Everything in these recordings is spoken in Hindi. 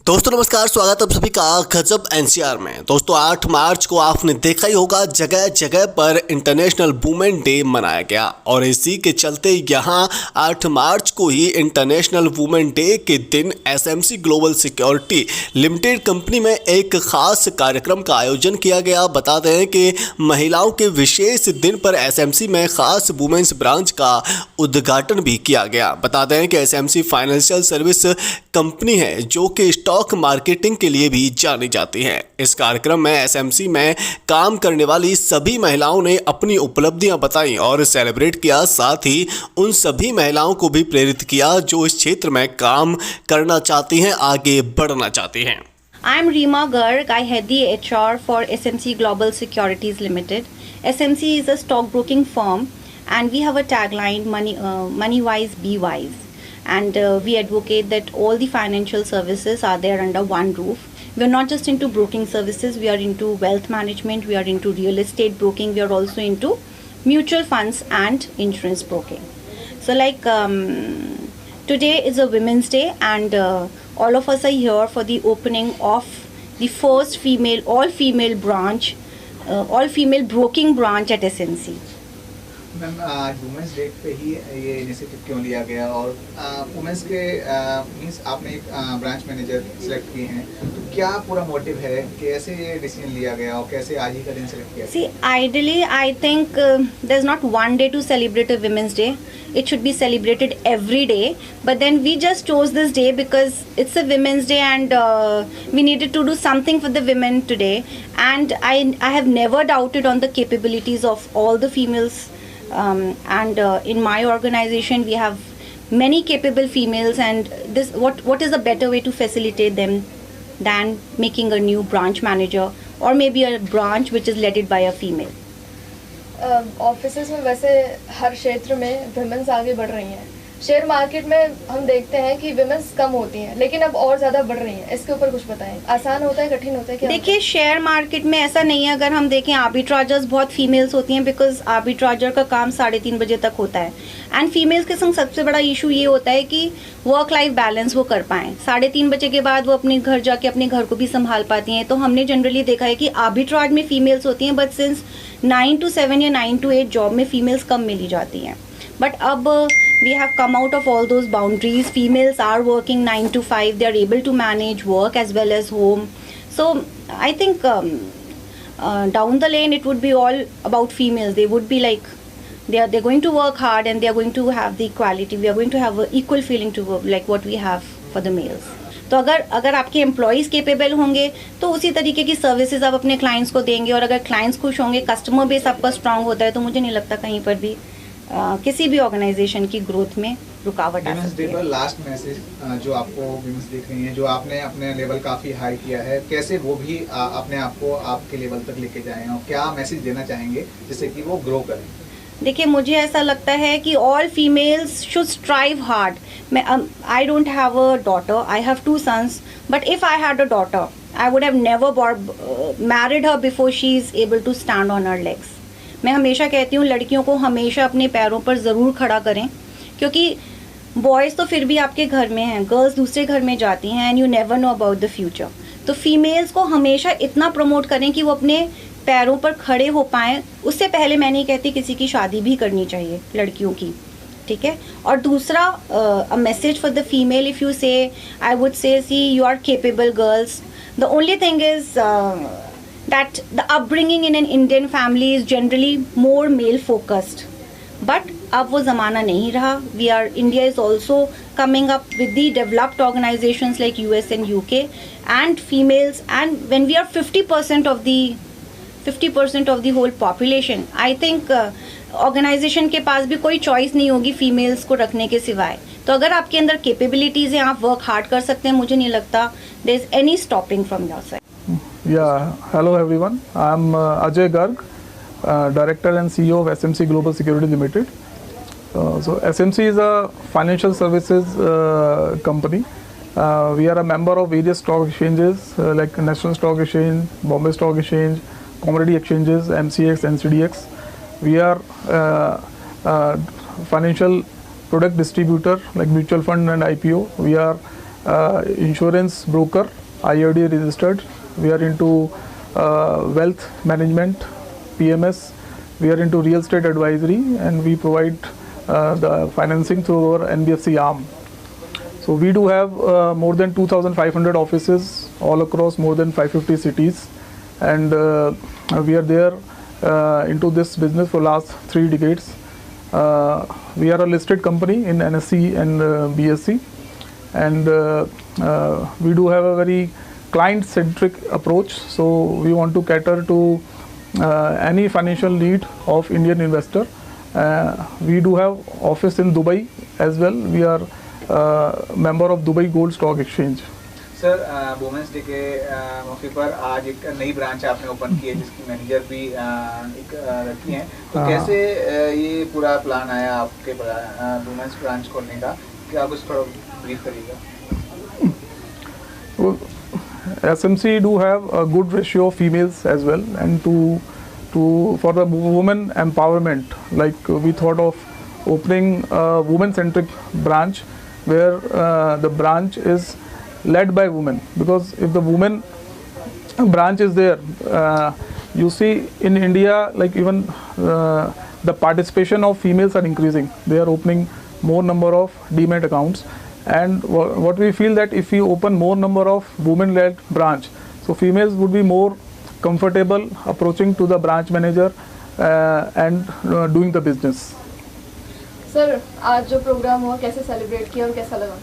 दोस्तों नमस्कार, स्वागत आप सभी का गजब एनसीआर में। दोस्तों 8 मार्च को आपने देखा ही होगा जगह जगह पर इंटरनेशनल वुमेन डे मनाया गया और इसी के चलते यहाँ 8 मार्च को ही इंटरनेशनल वुमेन डे के दिन SMC global security limited company में एक खास कार्यक्रम का आयोजन किया गया। बता दें कि महिलाओं के विशेष दिन पर एसएमसी में खास वुमेन्स ब्रांच का उद्घाटन भी किया गया। बता दें कि एसएमसी फाइनेंशियल सर्विस कंपनी है जो कि स्टॉक मार्केटिंग के लिए भी जानी जाती है। इस कार्यक्रम में एसएमसी में काम करने वाली सभी महिलाओं ने अपनी उपलब्धियां बताई और सेलिब्रेट किया। साथ ही उन सभी महिलाओं को भी प्रेरित किया जो इस क्षेत्र में काम करना चाहती हैं, आगे बढ़ना चाहती हैं। I am Reema Garg. I head the HR for SMC Global Securities Limited. SMC is a stockbroking firm, and we have a tagline: "Money wise, be wise." And we advocate that all the financial services are there under one roof. We are not just into broking services. We are into wealth management. We are into real estate broking. We are also into mutual funds and insurance broking. So, today is a Women's Day, and all of us are here for the opening of the first all-female branch, all-female broking branch at SNC. Ma'am, आज वुमेंस डे पे ही ये इनिशिएटिव क्यों लिया गया और वुमेंस के मींस आपने एक ब्रांच मैनेजर सिलेक्ट किए हैं, तो क्या पूरा मोटिव है कि ऐसे ये डिसीजन लिया गया और कैसे आज ही का दिन सिलेक्ट किया? See, ideally, I think there's not one day to celebrate a Women's Day. It should be celebrated every day. But then we just chose this day because it's a Women's Day and we needed to do something for the women today. And I have never doubted on the capabilities of all the females. In my organization, we have many capable females, and what is a better way to facilitate them than making a new branch manager or maybe a branch which is led by a female. Offices में वैसे हर क्षेत्र में विमेंस आगे बढ़ रही हैं। शेयर मार्केट में हम देखते हैं कि विमेंस कम होती हैं, लेकिन अब और ज़्यादा बढ़ रही हैं। इसके ऊपर कुछ बताएं, आसान होता है, कठिन होता है क्या? देखिए, शेयर मार्केट में ऐसा नहीं है। अगर हम देखें, आर्बिट्राजर्स बहुत फीमेल्स होती हैं बिकॉज आर्बिट्राजर का काम 3:30 बजे तक होता है। एंड फीमेल्स के संग सबसे बड़ा इशू ये होता है कि वर्क लाइफ बैलेंस वो कर पाएँ। 3:30 बजे के बाद वो अपने घर जाके अपने घर को भी संभाल पाती हैं। तो हमने जनरली देखा है कि आर्बिट्राज में फीमेल्स होती हैं, बट सिंस 9 to 7 या 9 to 8 जॉब में फीमेल्स कम मिली जाती हैं। बट अब we have come out of all those boundaries. Females are working 9 to 5. They are able to manage work as well as home. So I think down the lane it would be all about females. They would be like they're going to work hard and they are going to have the equality. We are going to have an equal feeling to work like what we have for the males. तो अगर आपके एम्प्लॉयज़ केपेबल होंगे तो उसी तरीके की सर्विसेज आप अपने क्लाइंट्स को देंगे, और अगर क्लाइंट्स खुश होंगे, कस्टमर बेस आपका स्ट्रांग होता है, तो मुझे नहीं लगता कहीं पर भी किसी भी ऑर्गेनाइजेशन की ग्रोथ में रुकावट आ सकती है। लास्ट मैसेज जो आपको विमेंस देख रही हैं, जो आपने अपने लेवल काफ़ी हाई किया है, कैसे वो भी अपने आप को आपके लेवल तक लेके जाएं और क्या मैसेज देना चाहेंगे जिससे कि वो ग्रो करें? देखिए, मुझे ऐसा लगता है कि all females should strive hard. I don't have a daughter, I have 2 sons, but if I had a daughter I would have never married her before she is able to stand on her legs. मैं हमेशा कहती हूँ लड़कियों को हमेशा अपने पैरों पर ज़रूर खड़ा करें, क्योंकि बॉयज़ तो फिर भी आपके घर में हैं, गर्ल्स दूसरे घर में जाती हैं, and you never know about the future. तो फीमेल्स को हमेशा इतना प्रमोट करें कि वो अपने पैरों पर खड़े हो पाएँ। उससे पहले मैं नहीं कहती किसी की शादी भी करनी चाहिए लड़कियों की, ठीक है। और दूसरा, a message for the female, if you say, I would say, see you are capable girls. The only thing is that the upbringing in an Indian family is generally more male focused, but अब वो ज़माना नहीं रहा। India is also coming up with the developed organizations like US and UK and females, and when we are 50% of the whole population, I think organization के पास भी कोई choice नहीं होगी females को रखने के सिवाय। तो अगर आपके अंदर capabilities हैं, आप work hard कर सकते हैं, मुझे नहीं लगता there is any stopping from your side. Yeah, hello everyone. I'm Ajay Garg, Director and CEO of SMC Global Security Limited. So SMC is a financial services company. We are a member of various stock exchanges like National Stock Exchange, Bombay Stock Exchange, Commodity Exchanges, MCX, NCDX. We are financial product distributor like mutual fund and IPO. We are insurance broker, IRD registered. We are into wealth management, PMS. We are into real estate advisory, and we provide the financing through our NBFC arm. So we do have more than 2,500 offices all across more than 550 cities, and we are there into this business for last 3 decades. We are a listed company in NSE and BSE, and we do have a very client-centric approach. So we want to cater to any financial need of Indian investor. We do have office in Dubai as well. We are member of Dubai Gold Stock Exchange. Sir women's day के मौके पर आज एक नई ब्रांच आपने ओपन की है जिसकी मैनेजर भी एक रखी हैं, तो कैसे ये पूरा प्लान आया आपके वुमेंस ब्रांच खोलने का, क्या कुछ थोड़ा ब्रीफ करिएगा? SMC do have a good ratio of females as well, and for the women empowerment, like we thought of opening a women-centric branch where the branch is led by women, because if the women branch is there, you see in India, like even the participation of females are increasing. They are opening more number of demat accounts, and what we feel that if we open more number of women-led branch, so females would be more comfortable approaching to the branch manager and doing the business. Sir आज जो प्रोग्राम हुआ कैसे सेलिब्रेट किया और कैसा लगा?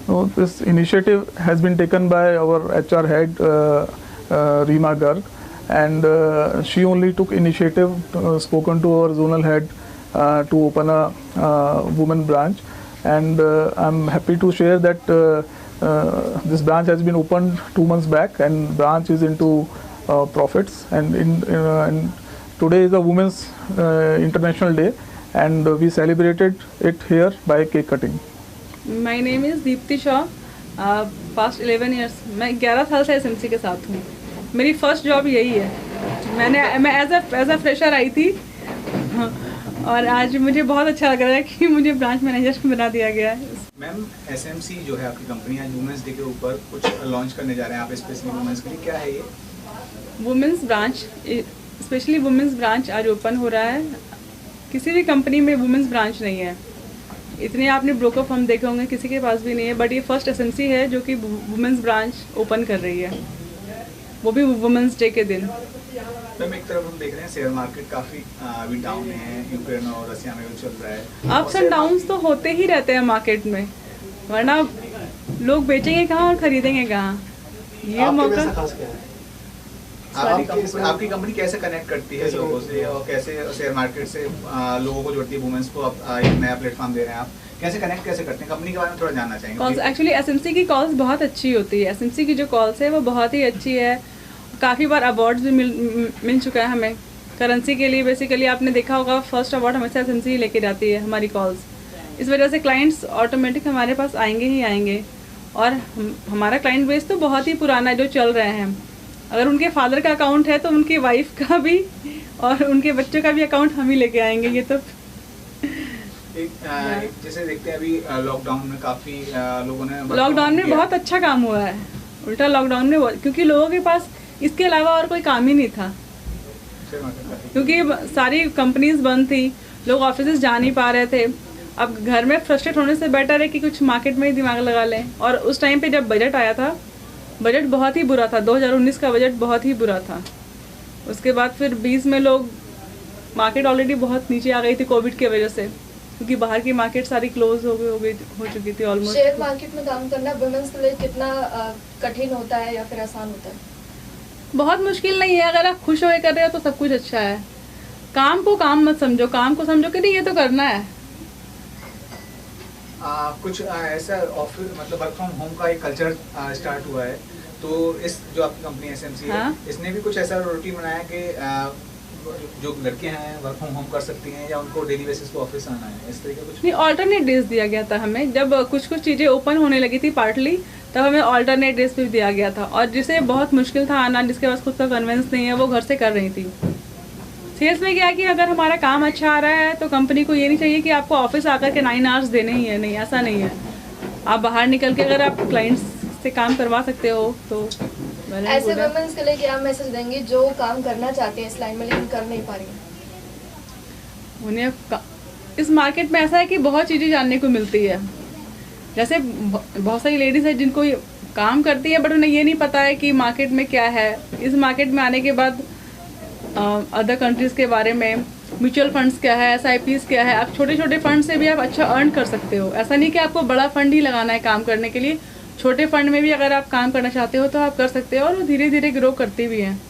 No, this initiative has been taken by our HR head, Reema Garg, and she only took initiative, spoken to our zonal head to open a women branch, and I'm happy to share that this branch has been opened 2 months back, and branch is into profits, and today is a Women's International Day, and we celebrated it here by cake cutting. My name is Deepti Shah, past 11 years मैं 11 साल से SMC के साथ हूँ। मेरी फ़र्स्ट जॉब यही है। मैं एज अ फ्रेशर आई थी, और आज मुझे बहुत अच्छा लग रहा है कि मुझे ब्रांच मैनेजर बना दिया गया है। मैम SMC जो है आपकी कंपनी आज वुमेंस डे के ऊपर कुछ लॉन्च करने जा रहे हैं आप स्पेशली वुमेंस के लिए, क्या है ये? Women's branch, specially women's branch आज ओपन हो रहा है। किसी भी कंपनी में वुमेंस ब्रांच नहीं है। इतने आपने ब्रोकर फर्म देखे होंगे, किसी के पास भी नहीं है, बट ये फर्स्ट SMC है जो कि वुमेंस ब्रांच ओपन कर रही है, वो भी वुमेंस डे के दिन। मैम एक तरफ हम देख रहे हैं शेयर मार्केट काफ़ी अभी डाउन है, यूक्रेन और रसिया में भी चल रहा है। अप्स एंड डाउन्स तो होते ही रहते हैं मार्केट में, वरना लोग बेचेंगे कहाँ और खरीदेंगे कहाँ। ये मौका आपकी कंपनी कैसे कनेक्ट करती है लोगों से, और कैसे शेयर मार्केट से लोगों को जोड़ती है? वुमेन्स को आप एक नया प्लेटफॉर्म दे रहे हैं, आप कैसे कनेक्ट कैसे करते हैं? कंपनी के बारे में थोड़ा जानना चाहेंगे। एक्चुअली SMC की कॉल्स बहुत अच्छी होती है। SMC की जो कॉल्स है वो बहुत ही अच्छी है। काफ़ी बार अवार्ड्स भी मिल चुका है हमें करेंसी के लिए। बेसिकली आपने देखा होगा फर्स्ट अवार्ड हमेशा SMC ही लेके जाती है हमारी कॉल्स। इस वजह से क्लाइंट्स ऑटोमेटिक हमारे पास आएंगे ही आएंगे, और हमारा क्लाइंट बेस तो बहुत ही पुराना है जो चल रहे हैं। अगर उनके फादर का अकाउंट है तो उनकी वाइफ का भी और उनके बच्चों का भी अकाउंट हम ही लेके आएंगे। ये तो जैसे देखते हैं अभी लॉकडाउन में काफ़ी लोगों ने बहुत अच्छा काम हुआ है। उल्टा लॉकडाउन में क्योंकि लोगों के पास इसके अलावा और कोई काम ही नहीं था, क्योंकि सारी कंपनीज बंद थी, लोग ऑफिस जा नहीं पा रहे थे। अब घर में फ्रस्ट्रेट होने से बेटर है कि कुछ मार्केट में ही दिमाग लगा लें। और उस टाइम पे जब बजट आया था, बजट बहुत ही बुरा था। 2019 का बजट बहुत ही बुरा था। उसके बाद फिर 20 में लोग मार्केट ऑलरेडी बहुत नीचे आ गई थी कोविड की वजह से, क्योंकि बाहर की मार्केट सारी क्लोज हो चुकी थी ऑलमोस्ट। शेयर मार्केट में काम करना वुमेन्स के लिए कितना कठिन होता है या फिर आसान होता है? बहुत मुश्किल नहीं है। अगर आप खुश होकर कर रहे हो तो सब कुछ अच्छा है। काम को काम मत समझो, काम को समझो कि नहीं ये तो करना है। कुछ ऐसा ऑफिस मतलब वर्क फ्रॉम होम का एक कल्चर स्टार्ट हुआ है, तो इस जो आपकी कंपनी SMC है, इसने भी कुछ ऐसा रूटीन बनाया कि जो लड़के हैं वर्क फ्रॉम होम कर सकती हैं, या उनको डेली बेसिस पे ऑफिस आना है, इस तरह का कुछ? नहीं, ऑल्टरनेट डेज दिया गया था हमें। जब कुछ चीज़ें ओपन होने लगी थी पार्टली, तब हमें ऑल्टरनेट डेज भी दिया गया था। और जिसे बहुत मुश्किल था आना, जिसके पास खुद का कन्वेंस नहीं है, वो घर से कर रही थी। सेल्स में क्या है कि अगर हमारा काम अच्छा आ रहा है तो कंपनी को ये नहीं चाहिए कि आपको ऑफिस आकर के 9 आवर्स देने ही है। नहीं, ऐसा नहीं है। आप बाहर निकल के अगर आप क्लाइंट्स से काम करवा सकते हो तो well and ऐसे good है। वुमेन्स के लिए क्या मैसेज देंगी जो काम करना चाहती हैं इस लाइन में लेकिन कर नहीं पा रही हैं? इस मार्केट में ऐसा है कि बहुत चीज़ें जानने को मिलती है। जैसे बहुत सारी लेडीज़ है जिनको ये काम करती है बट उन्हें ये नहीं पता है कि मार्केट में क्या है। इस मार्केट में आने के बाद अदर कंट्रीज़ के बारे में, म्यूचुअल फंड्स क्या है, SIPs क्या है, आप छोटे छोटे फंड से भी आप अच्छा अर्न कर सकते हो। ऐसा नहीं कि आपको बड़ा फंड ही लगाना है काम करने के लिए, छोटे फंड में भी अगर आप काम करना चाहते हो तो आप कर सकते हो और वो धीरे धीरे ग्रो करती भी हैं।